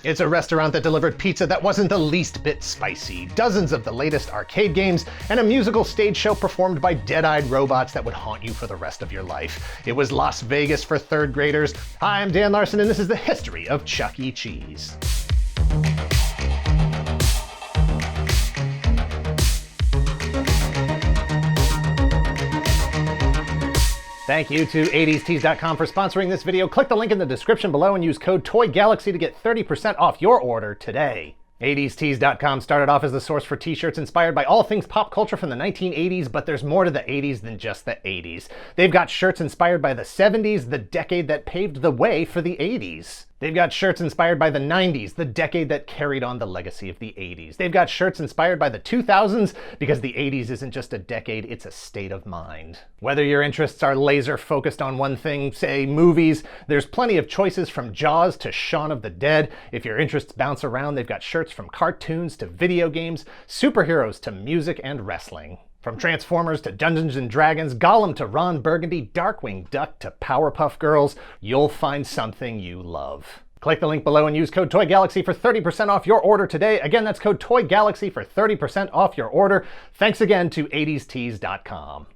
It's a restaurant that delivered pizza that wasn't the least bit spicy, dozens of the latest arcade games, and a musical stage show performed by dead-eyed robots that would haunt you for the rest of your life. It was Las Vegas for third graders. Hi, I'm Dan Larson, and this is the history of Chuck E. Cheese. Thank you to 80stees.com for sponsoring this video. Click the link in the description below and use code TOYGALAXY to get 30% off your order today. 80stees.com started off as the source for t-shirts inspired by all things pop culture from the 1980s, but there's more to the 80s than just the 80s. They've got shirts inspired by the 70s, the decade that paved the way for the 80s. They've got shirts inspired by the 90s, the decade that carried on the legacy of the 80s. They've got shirts inspired by the 2000s, because the 80s isn't just a decade, it's a state of mind. Whether your interests are laser focused on one thing, say movies, there's plenty of choices from Jaws to Shaun of the Dead. If your interests bounce around, they've got shirts from cartoons to video games, superheroes to music and wrestling. From Transformers to Dungeons & Dragons, Gollum to Ron Burgundy, Darkwing Duck to Powerpuff Girls, you'll find something you love. Click the link below and use code TOYGALAXY for 30% off your order today. Again, that's code TOYGALAXY for 30% off your order. Thanks again to 80stees.com.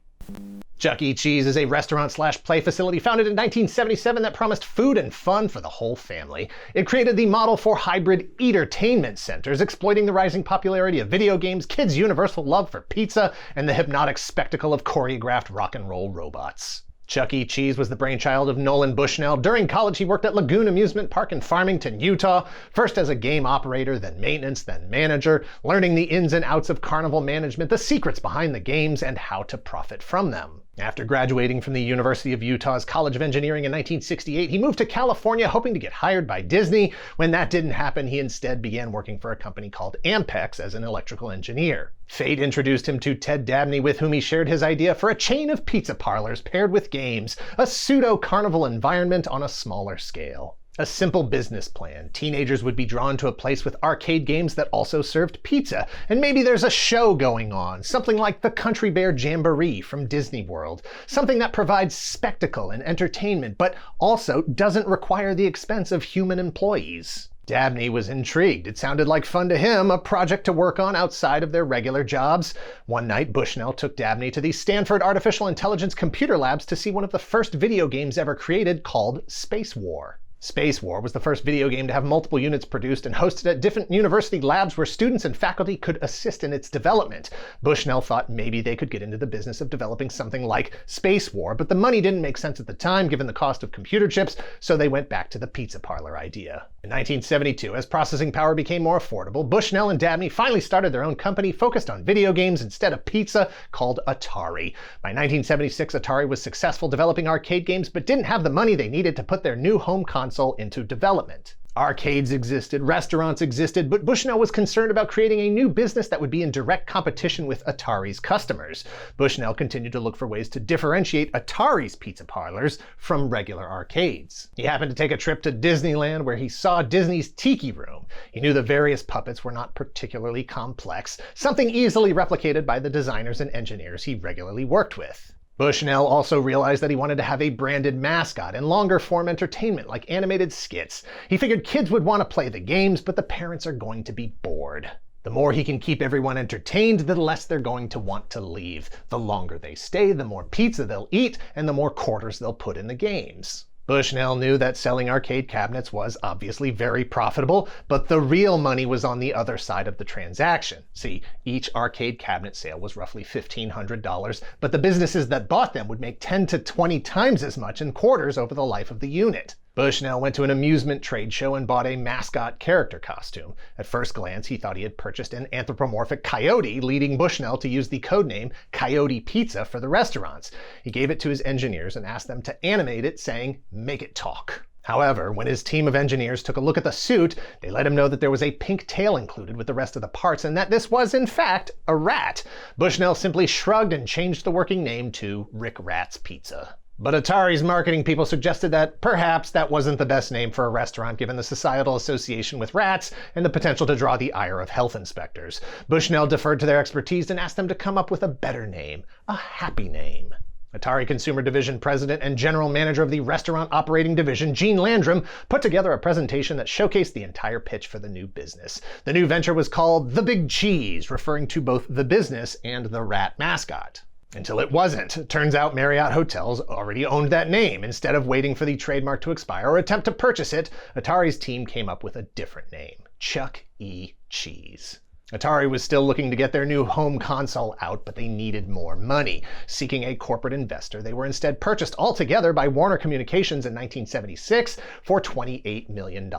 Chuck E. Cheese is a restaurant/play facility founded in 1977 that promised food and fun for the whole family. It created the model for hybrid eatertainment centers, exploiting the rising popularity of video games, kids' universal love for pizza, and the hypnotic spectacle of choreographed rock and roll robots. Chuck E. Cheese was the brainchild of Nolan Bushnell. During college, he worked at Lagoon Amusement Park in Farmington, Utah, first as a game operator, then maintenance, then manager, learning the ins and outs of carnival management, the secrets behind the games, and how to profit from them. After graduating from the University of Utah's College of Engineering in 1968, he moved to California hoping to get hired by Disney. When that didn't happen, he instead began working for a company called Ampex as an electrical engineer. Fate introduced him to Ted Dabney, with whom he shared his idea for a chain of pizza parlors paired with games, a pseudo-carnival environment on a smaller scale. A simple business plan. Teenagers would be drawn to a place with arcade games that also served pizza. And maybe there's a show going on, something like the Country Bear Jamboree from Disney World. Something that provides spectacle and entertainment, but also doesn't require the expense of human employees. Dabney was intrigued. It sounded like fun to him, a project to work on outside of their regular jobs. One night, Bushnell took Dabney to the Stanford Artificial Intelligence Computer Labs to see one of the first video games ever created, called Space War. Space War was the first video game to have multiple units produced and hosted at different university labs where students and faculty could assist in its development. Bushnell thought maybe they could get into the business of developing something like Space War, but the money didn't make sense at the time given the cost of computer chips, so they went back to the pizza parlor idea. In 1972, as processing power became more affordable, Bushnell and Dabney finally started their own company focused on video games instead of pizza, called Atari. By 1976, Atari was successful developing arcade games, but didn't have the money they needed to put their new home console into development. Arcades existed, restaurants existed, but Bushnell was concerned about creating a new business that would be in direct competition with Atari's customers. Bushnell continued to look for ways to differentiate Atari's pizza parlors from regular arcades. He happened to take a trip to Disneyland where he saw Disney's Tiki Room. He knew the various puppets were not particularly complex, something easily replicated by the designers and engineers he regularly worked with. Bushnell also realized that he wanted to have a branded mascot and longer form entertainment like animated skits. He figured kids would want to play the games, but the parents are going to be bored. The more he can keep everyone entertained, the less they're going to want to leave. The longer they stay, the more pizza they'll eat, and the more quarters they'll put in the games. Bushnell knew that selling arcade cabinets was obviously very profitable, but the real money was on the other side of the transaction. See, each arcade cabinet sale was roughly $1,500, but the businesses that bought them would make 10 to 20 times as much in quarters over the life of the unit. Bushnell went to an amusement trade show and bought a mascot character costume. At first glance, he thought he had purchased an anthropomorphic coyote, leading Bushnell to use the codename Coyote Pizza for the restaurants. He gave it to his engineers and asked them to animate it, saying, "Make it talk." However, when his team of engineers took a look at the suit, they let him know that there was a pink tail included with the rest of the parts and that this was, in fact, a rat. Bushnell simply shrugged and changed the working name to Rick Rat's Pizza. But Atari's marketing people suggested that perhaps that wasn't the best name for a restaurant given the societal association with rats and the potential to draw the ire of health inspectors. Bushnell deferred to their expertise and asked them to come up with a better name, a happy name. Atari Consumer Division President and General Manager of the Restaurant Operating Division, Gene Landrum, put together a presentation that showcased the entire pitch for the new business. The new venture was called The Big Cheese, referring to both the business and the rat mascot. Until it wasn't. It turns out Marriott Hotels already owned that name. Instead of waiting for the trademark to expire or attempt to purchase it, Atari's team came up with a different name: Chuck E. Cheese. Atari was still looking to get their new home console out, but they needed more money. Seeking a corporate investor, they were instead purchased altogether by Warner Communications in 1976 for $28 million.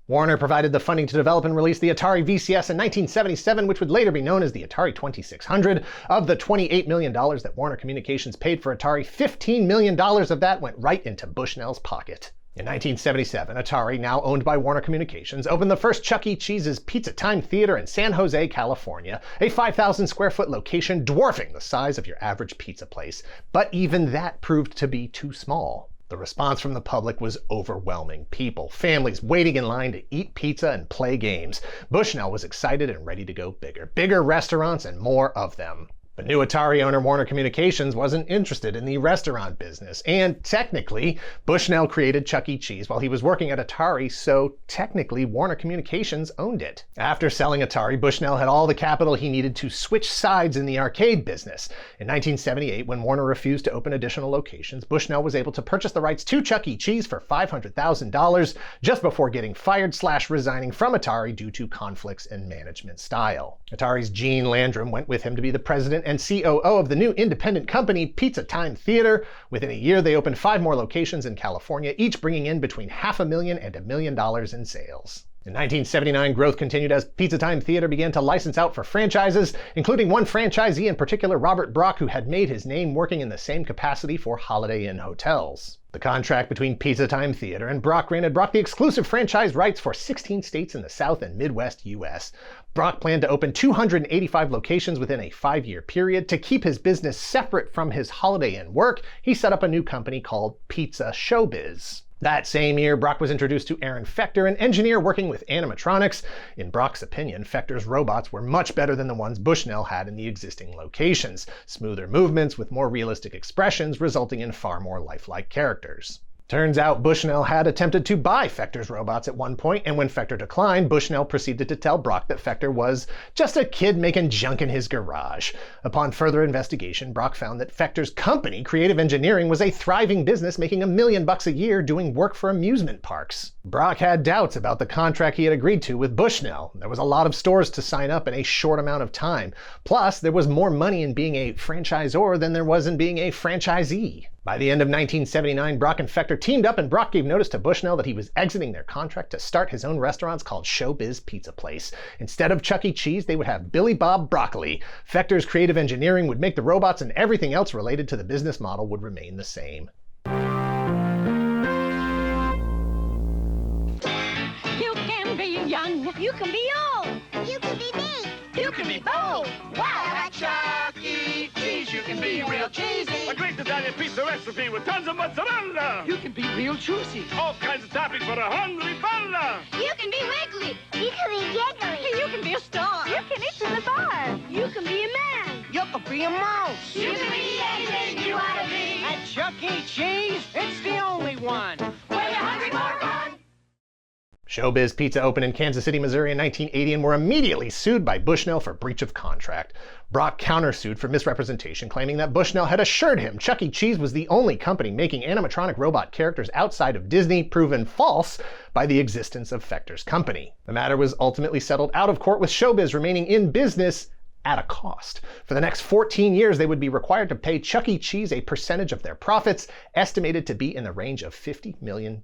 Warner provided the funding to develop and release the Atari VCS in 1977, which would later be known as the Atari 2600. Of the $28 million that Warner Communications paid for Atari, $15 million of that went right into Bushnell's pocket. In 1977, Atari, now owned by Warner Communications, opened the first Chuck E. Cheese's Pizza Time Theater in San Jose, California, a 5,000 square foot location dwarfing the size of your average pizza place. But even that proved to be too small. The response from the public was overwhelming. People, families waiting in line to eat pizza and play games. Bushnell was excited and ready to go bigger. Bigger restaurants and more of them. But new Atari owner Warner Communications wasn't interested in the restaurant business, and technically, Bushnell created Chuck E. Cheese while he was working at Atari, so technically Warner Communications owned it. After selling Atari, Bushnell had all the capital he needed to switch sides in the arcade business. In 1978, when Warner refused to open additional locations, Bushnell was able to purchase the rights to Chuck E. Cheese for $500,000 just before getting fired/resigning from Atari due to conflicts in management style. Atari's Gene Landrum went with him to be the president and COO of the new independent company, Pizza Time Theater. Within a year, they opened 5 more locations in California, each bringing in between $500,000 and $1 million in sales. In 1979, growth continued as Pizza Time Theater began to license out for franchises, including one franchisee in particular, Robert Brock, who had made his name working in the same capacity for Holiday Inn hotels. The contract between Pizza Time Theater and Brock granted Brock the exclusive franchise rights for 16 states in the South and Midwest U.S. Brock planned to open 285 locations within a 5-year period. To keep his business separate from his Holiday Inn work, he set up a new company called Pizza Showbiz. That same year, Brock was introduced to Aaron Fector, an engineer working with animatronics. In Brock's opinion, Fector's robots were much better than the ones Bushnell had in the existing locations. Smoother movements with more realistic expressions, resulting in far more lifelike characters. Turns out Bushnell had attempted to buy Fector's robots at one point, and when Fector declined, Bushnell proceeded to tell Brock that Fector was just a kid making junk in his garage. Upon further investigation, Brock found that Fector's company, Creative Engineering, was a thriving business making $1 million a year doing work for amusement parks. Brock had doubts about the contract he had agreed to with Bushnell. There was a lot of stores to sign up in a short amount of time. Plus, there was more money in being a franchisor than there was in being a franchisee. By the end of 1979, Brock and Fector teamed up, and Brock gave notice to Bushnell that he was exiting their contract to start his own restaurants called Showbiz Pizza Place. Instead of Chuck E. Cheese, they would have Billy Bob Broccoli. Fector's Creative Engineering would make the robots, and everything else related to the business model would remain the same. You can be young. You can be old. You can be me. You can be bold. Wow, at Chuck E. Cheese, you can be real cheesy. A great Italian pizza recipe with tons of mozzarella. You can be real juicy. All kinds of toppings for a hungry fella. You can be wiggly. You can be giggly. You can be a star. You can eat in the bar. You can be a man. You can be a mouse. You can be anything you want to be. At Chuck E. Cheese, it's the only one. When you're hungry for fun. Showbiz Pizza opened in Kansas City, Missouri in 1980 and were immediately sued by Bushnell for breach of contract. Brock countersued for misrepresentation, claiming that Bushnell had assured him Chuck E. Cheese was the only company making animatronic robot characters outside of Disney, proven false by the existence of Fector's company. The matter was ultimately settled out of court, with Showbiz remaining in business at a cost. For the next 14 years, they would be required to pay Chuck E. Cheese a percentage of their profits, estimated to be in the range of $50 million,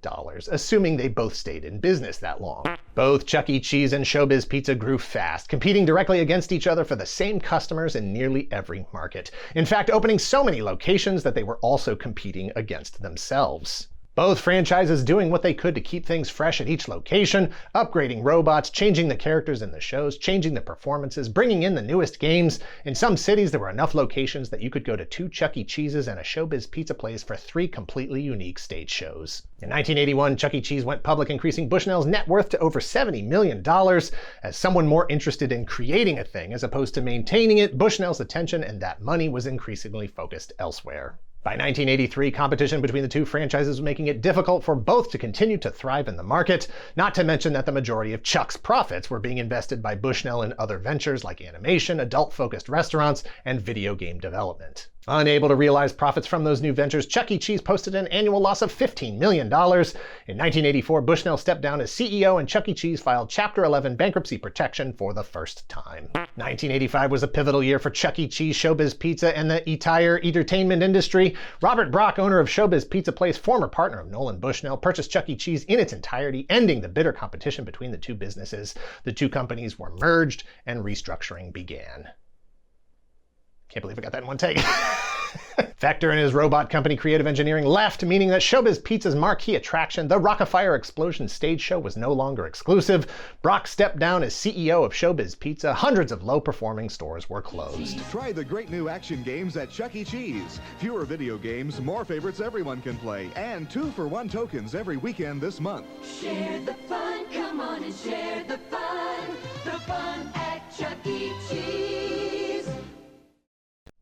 assuming they both stayed in business that long. Both Chuck E. Cheese and Showbiz Pizza grew fast, competing directly against each other for the same customers in nearly every market. In fact, opening so many locations that they were also competing against themselves. Both franchises doing what they could to keep things fresh at each location, upgrading robots, changing the characters in the shows, changing the performances, bringing in the newest games. In some cities, there were enough locations that you could go to 2 Chuck E. Cheeses and a Showbiz Pizza Place for 3 completely unique stage shows. In 1981, Chuck E. Cheese went public, increasing Bushnell's net worth to over $70 million. As someone more interested in creating a thing as opposed to maintaining it, Bushnell's attention and that money was increasingly focused elsewhere. By 1983, competition between the two franchises was making it difficult for both to continue to thrive in the market, not to mention that the majority of Chuck's profits were being invested by Bushnell in other ventures like animation, adult-focused restaurants, and video game development. Unable to realize profits from those new ventures, Chuck E. Cheese posted an annual loss of $15 million. In 1984, Bushnell stepped down as CEO and Chuck E. Cheese filed Chapter 11 bankruptcy protection for the first time. 1985 was a pivotal year for Chuck E. Cheese, Showbiz Pizza, and the entire entertainment industry. Robert Brock, owner of Showbiz Pizza Place, former partner of Nolan Bushnell, purchased Chuck E. Cheese in its entirety, ending the bitter competition between the two businesses. The two companies were merged and restructuring began. Can't believe I got that in one take. Vector and his robot company Creative Engineering left, meaning that Showbiz Pizza's marquee attraction, the Rock-afire Explosion stage show, was no longer exclusive. Brock stepped down as CEO of Showbiz Pizza. Hundreds of low-performing stores were closed. Try the great new action games at Chuck E. Cheese. Fewer video games, more favorites everyone can play, and 2-for-1 tokens every weekend this month. Share the fun, come on and share the fun at Chuck E. Cheese.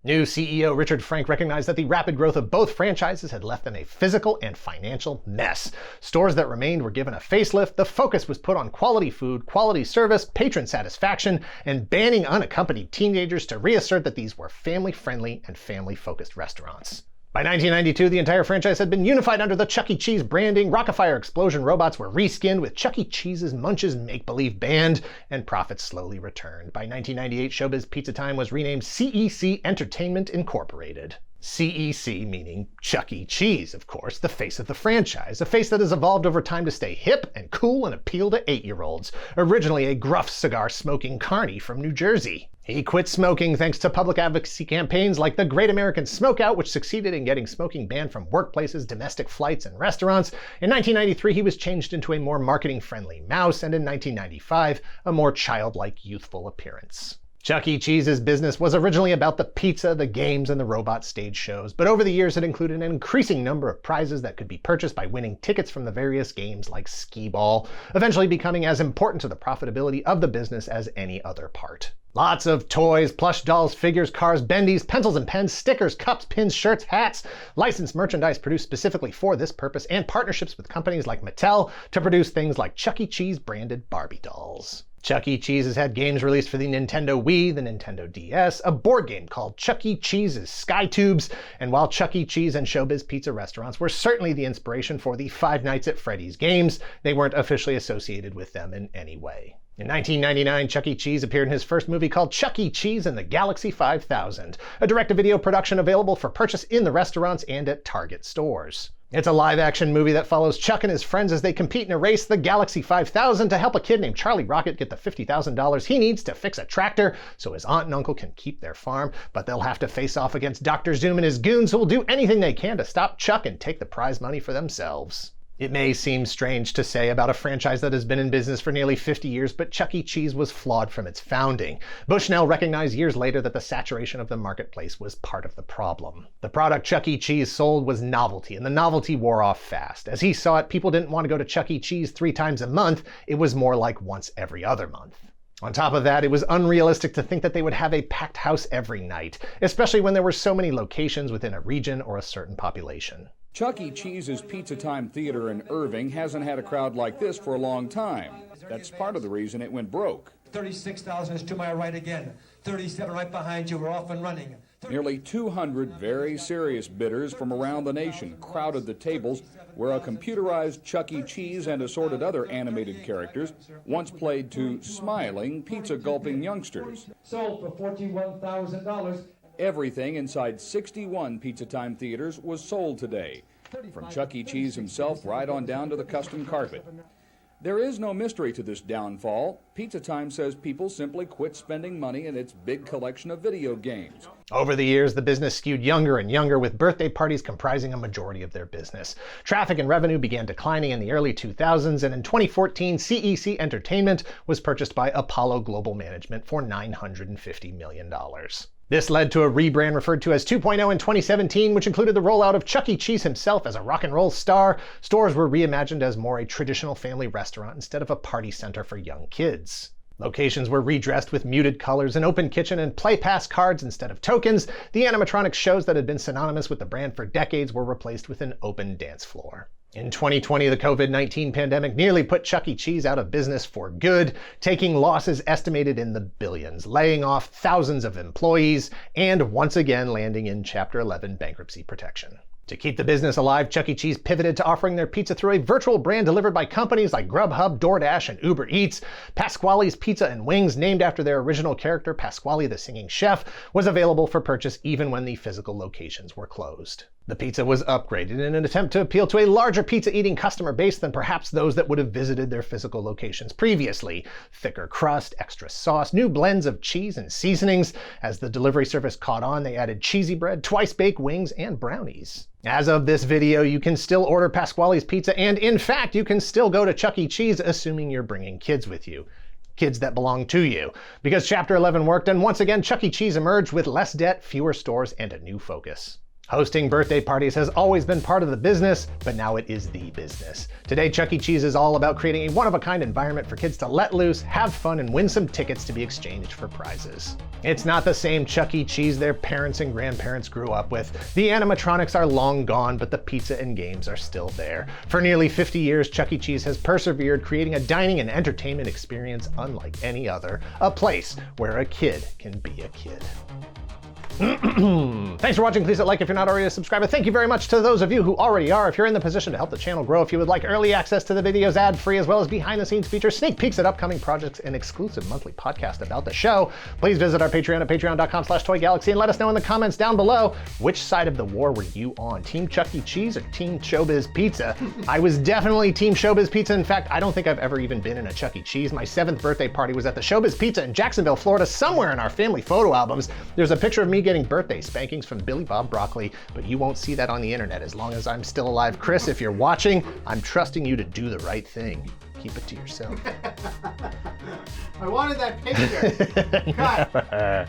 New CEO Richard Frank recognized that the rapid growth of both franchises had left them a physical and financial mess. Stores that remained were given a facelift, the focus was put on quality food, quality service, patron satisfaction, and banning unaccompanied teenagers to reassert that these were family-friendly and family-focused restaurants. By 1992, the entire franchise had been unified under the Chuck E. Cheese branding, Rock-afire Explosion robots were reskinned with Chuck E. Cheese's Munch's make-believe band, and profits slowly returned. By 1998, Showbiz Pizza Time was renamed CEC Entertainment Incorporated. CEC meaning Chuck E. Cheese, of course, the face of the franchise, a face that has evolved over time to stay hip and cool and appeal to 8-year-olds. Originally a gruff cigar-smoking carny from New Jersey. He quit smoking thanks to public advocacy campaigns like the Great American Smokeout, which succeeded in getting smoking banned from workplaces, domestic flights, and restaurants. In 1993, he was changed into a more marketing-friendly mouse, and in 1995, a more childlike, youthful appearance. Chuck E. Cheese's business was originally about the pizza, the games, and the robot stage shows, but over the years it included an increasing number of prizes that could be purchased by winning tickets from the various games like skee-ball, eventually becoming as important to the profitability of the business as any other part. Lots of toys, plush dolls, figures, cars, bendies, pencils and pens, stickers, cups, pins, shirts, hats, licensed merchandise produced specifically for this purpose, and partnerships with companies like Mattel to produce things like Chuck E. Cheese branded Barbie dolls. Chuck E. Cheese has had games released for the Nintendo Wii, the Nintendo DS, a board game called Chuck E. Cheese's Sky Tubes, and while Chuck E. Cheese and Showbiz Pizza restaurants were certainly the inspiration for the Five Nights at Freddy's games, they weren't officially associated with them in any way. In 1999, Chuck E. Cheese appeared in his first movie called Chuck E. Cheese and the Galaxy 5000, a direct-to-video production available for purchase in the restaurants and at Target stores. It's a live-action movie that follows Chuck and his friends as they compete in a race, the Galaxy 5000, to help a kid named Charlie Rocket get the $50,000 he needs to fix a tractor so his aunt and uncle can keep their farm, but they'll have to face off against Dr. Zoom and his goons who will do anything they can to stop Chuck and take the prize money for themselves. It may seem strange to say about a franchise that has been in business for nearly 50 years, but Chuck E. Cheese was flawed from its founding. Bushnell recognized years later that the saturation of the marketplace was part of the problem. The product Chuck E. Cheese sold was novelty, and the novelty wore off fast. As he saw it, people didn't want to go to Chuck E. Cheese 3 times a month, it was more like once every other month. On top of that, it was unrealistic to think that they would have a packed house every night, especially when there were so many locations within a region or a certain population. Chuck E. Cheese's Pizza Time Theater in Irving hasn't had a crowd like this for a long time. That's part of the reason it went broke. 36,000 is to my right again. 37 right behind you. We're off and running. Nearly 200 very serious bidders from around the nation crowded the tables where a computerized Chuck E. Cheese and assorted other animated characters once played to smiling, pizza-gulping youngsters. Sold for $41,000. Everything inside 61 Pizza Time theaters was sold today, from Chuck E. Cheese himself right on down to the custom carpet. There is no mystery to this downfall. Pizza Time says people simply quit spending money in its big collection of video games. Over the years, the business skewed younger and younger, with birthday parties comprising a majority of their business. Traffic and revenue began declining in the early 2000s, and in 2014, CEC Entertainment was purchased by Apollo Global Management for $950 million. This led to a rebrand referred to as 2.0 in 2017, which included the rollout of Chuck E. Cheese himself as a rock and roll star. Stores were reimagined as more a traditional family restaurant instead of a party center for young kids. Locations were redressed with muted colors, an open kitchen, and play pass cards instead of tokens. The animatronic shows that had been synonymous with the brand for decades were replaced with an open dance floor. In 2020, the COVID-19 pandemic nearly put Chuck E. Cheese out of business for good, taking losses estimated in the billions, laying off thousands of employees, and once again landing in Chapter 11 bankruptcy protection. To keep the business alive, Chuck E. Cheese pivoted to offering their pizza through a virtual brand delivered by companies like Grubhub, DoorDash, and Uber Eats. Pasqually's Pizza and Wings, named after their original character, Pasqually the Singing Chef, was available for purchase even when the physical locations were closed. The pizza was upgraded in an attempt to appeal to a larger pizza-eating customer base than perhaps those that would have visited their physical locations previously. Thicker crust, extra sauce, new blends of cheese and seasonings. As the delivery service caught on, they added cheesy bread, twice-baked wings, and brownies. As of this video, you can still order Pasqually's Pizza, and in fact, you can still go to Chuck E. Cheese, assuming you're bringing kids with you. Kids that belong to you. Because Chapter 11 worked, and once again, Chuck E. Cheese emerged with less debt, fewer stores, and a new focus. Hosting birthday parties has always been part of the business, but now it is the business. Today, Chuck E. Cheese is all about creating a one-of-a-kind environment for kids to let loose, have fun, and win some tickets to be exchanged for prizes. It's not the same Chuck E. Cheese their parents and grandparents grew up with. The animatronics are long gone, but the pizza and games are still there. For nearly 50 years, Chuck E. Cheese has persevered, creating a dining and entertainment experience unlike any other. A place where a kid can be a kid. Thanks for watching. Please hit like if you're not already a subscriber. Thank you very much to those of you who already are. If you're in the position to help the channel grow, if you would like early access to the videos ad-free, as well as behind-the-scenes features, sneak peeks at upcoming projects, and exclusive monthly podcast about the show, please visit our Patreon at patreon.com/toygalaxy and let us know in the comments down below, which side of the war were you on? Team Chuck E. Cheese or Team Showbiz Pizza? I was definitely Team Showbiz Pizza. In fact, I don't think I've ever even been in a Chuck E. Cheese. My 7th birthday party was at the Showbiz Pizza in Jacksonville, Florida. Somewhere in our family photo albums, there's a picture of me getting birthday spankings from Billy Bob Broccoli, but you won't see that on the internet as long as I'm still alive. Chris, if you're watching, I'm trusting you to do the right thing. Keep it to yourself. I wanted that picture. God.